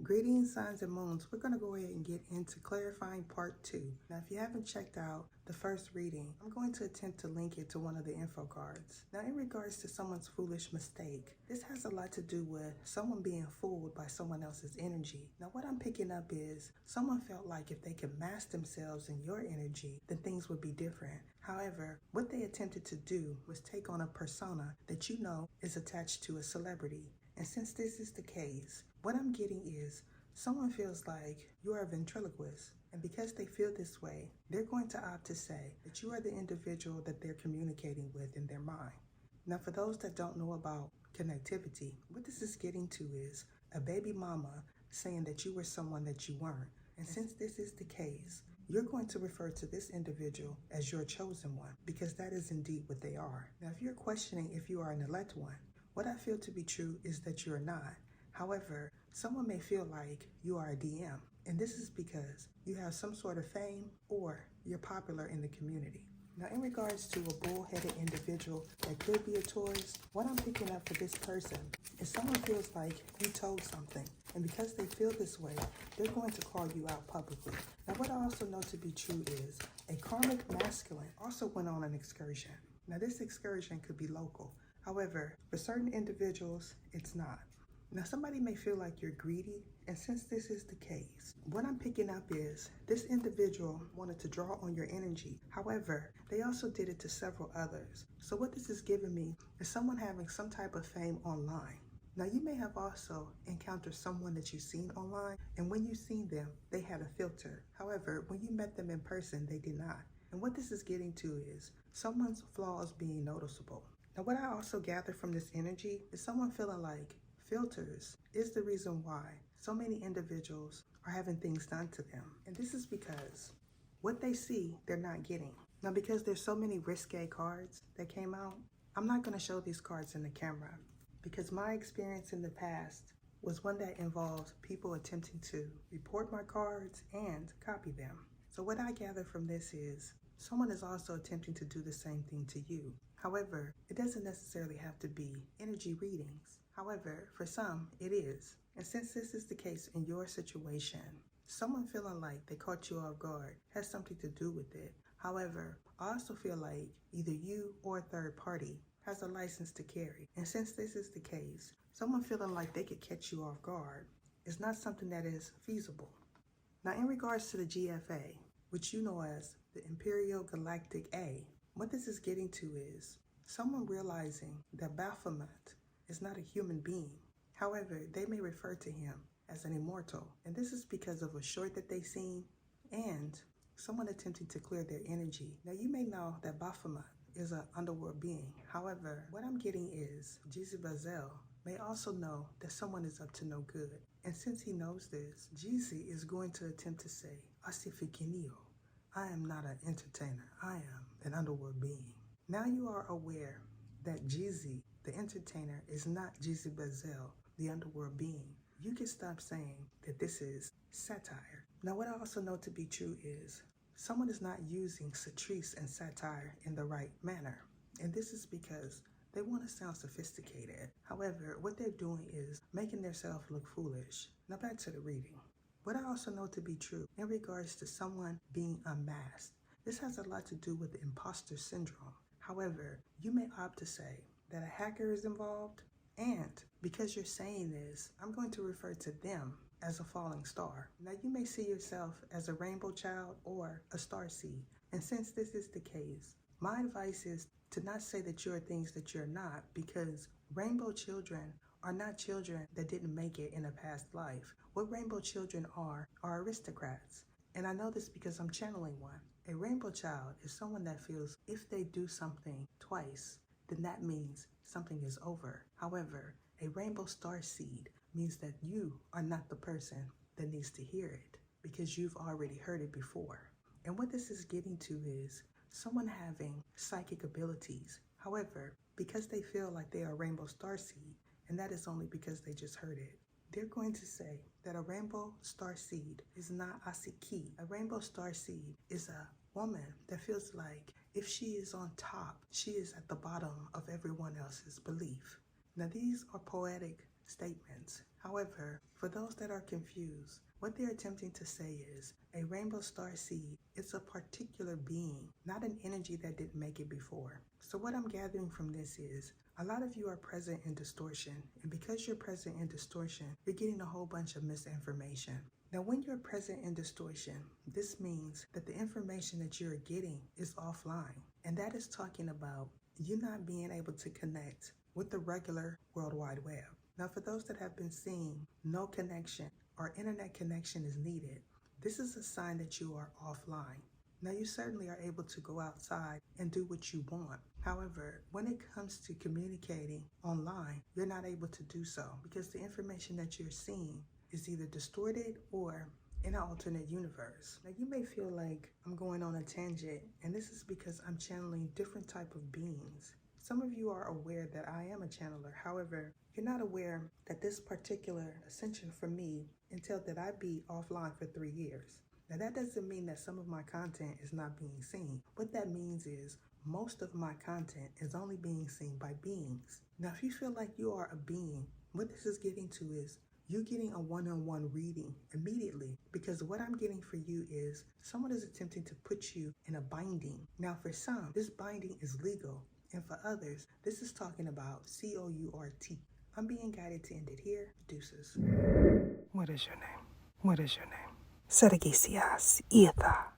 Greetings, signs and moons. We're going to go ahead and get into clarifying part 2. Now, if you haven't checked out the first reading, I'm going to attempt to link it to one of the info cards. Now, in regards to someone's foolish mistake, this has a lot to do with someone being fooled by someone else's energy. Now, what I'm picking up is someone felt like if they could mask themselves in your energy, then things would be different. However, what they attempted to do was take on a persona that you know is attached to a celebrity. And since this is the case, what I'm getting is someone feels like you are a ventriloquist. And because they feel this way, they're going to opt to say that you are the individual that they're communicating with in their mind. Now, for those that don't know about connectivity, what this is getting to is a baby mama saying that you were someone that you weren't. And since this is the case, you're going to refer to this individual as your chosen one, because that is indeed what they are. Now, if you're questioning if you are an elect one, what I feel to be true is that you are not. However, someone may feel like you are a DM, and this is because you have some sort of fame or you're popular in the community. Now, in regards to a bull-headed individual that could be a Taurus, what I'm picking up for this person is someone feels like you told something, and because they feel this way, they're going to call you out publicly. Now, what I also know to be true is a karmic masculine also went on an excursion. Now, this excursion could be local. However, for certain individuals, it's not. Now, somebody may feel like you're greedy, and since this is the case, what I'm picking up is this individual wanted to draw on your energy. However, they also did it to several others. So what this is giving me is someone having some type of fame online. Now, you may have also encountered someone that you've seen online, and when you've seen them, they had a filter. However, when you met them in person, they did not. And what this is getting to is someone's flaws being noticeable. Now, what I also gather from this energy is someone feeling like filters is the reason why so many individuals are having things done to them. And this is because what they see, they're not getting. Now, because there's so many risque cards that came out, I'm not going to show these cards in the camera because my experience in the past was one that involved people attempting to report my cards and copy them. So what I gather from this is someone is also attempting to do the same thing to you. However, it doesn't necessarily have to be energy readings. However, for some, it is. And since this is the case in your situation, someone feeling like they caught you off guard has something to do with it. However, I also feel like either you or a third party has a license to carry. And since this is the case, someone feeling like they could catch you off guard is not something that is feasible. Now, in regards to the GFA, which you know as the Imperial Galactic A, what this is getting to is someone realizing that Baphomet is not a human being. However, they may refer to him as an immortal. And this is because of a short that they've seen and someone attempting to clear their energy. Now, you may know that Baphomet is an underworld being. However, what I'm getting is Jezebel may also know that someone is up to no good. And since he knows this, Jeezy is going to attempt to say, Asifikinio, I am not an entertainer. I am an underworld being. Now you are aware that Jeezy, the entertainer, is not Jezebel, the underworld being. You can stop saying that this is satire. Now, what I also know to be true is someone is not using satire and satire in the right manner. And this is because they want to sound sophisticated. However, what they're doing is making themselves look foolish. Now, back to the reading. What I also know to be true in regards to someone being unmasked, this has a lot to do with imposter syndrome. However, you may opt to say that a hacker is involved, and because you're saying this, I'm going to refer to them as a falling star. Now, you may see yourself as a rainbow child or a star seed, and since this is the case, my advice is to not say that you're things that you're not, because rainbow children are not children that didn't make it in a past life. What rainbow children are aristocrats. And I know this because I'm channeling one. A rainbow child is someone that feels if they do something twice, then that means something is over. However, a rainbow star seed means that you are not the person that needs to hear it because you've already heard it before. And what this is getting to is someone having psychic abilities. However, because they feel like they are a rainbow star seed, and that is only because they just heard it, they're going to say that a rainbow star seed is not Asiki. A rainbow star seed is a woman that feels like if she is on top, she is at the bottom of everyone else's belief. Now, these are poetic statements. However, for those that are confused, what they're attempting to say is a rainbow star seed is a particular being, not an energy that didn't make it before. So what I'm gathering from this is a lot of you are present in distortion, and because you're present in distortion, you're getting a whole bunch of misinformation. Now, when you're present in distortion, this means that the information that you're getting is offline, and that is talking about you not being able to connect with the regular World Wide Web. Now, for those that have been seeing no connection or internet connection is needed, this is a sign that you are offline. Now, you certainly are able to go outside and do what you want. However, when it comes to communicating online, you're not able to do so because the information that you're seeing is either distorted or in an alternate universe. Now, you may feel like I'm going on a tangent, and this is because I'm channeling different type of beings. Some of you are aware that I am a channeler. However, you're not aware that this particular ascension for me entailed that I be offline for 3 years. Now, that doesn't mean that some of my content is not being seen. What that means is most of my content is only being seen by beings. Now, if you feel like you are a being, what this is getting to is you getting a one-on-one reading immediately, because what I'm getting for you is someone is attempting to put you in a binding. Now, for some, this binding is legal, and for others, this is talking about COURT. I'm being guided to end it here. Deuces. What is your name? What is your name? Sergesias Etha.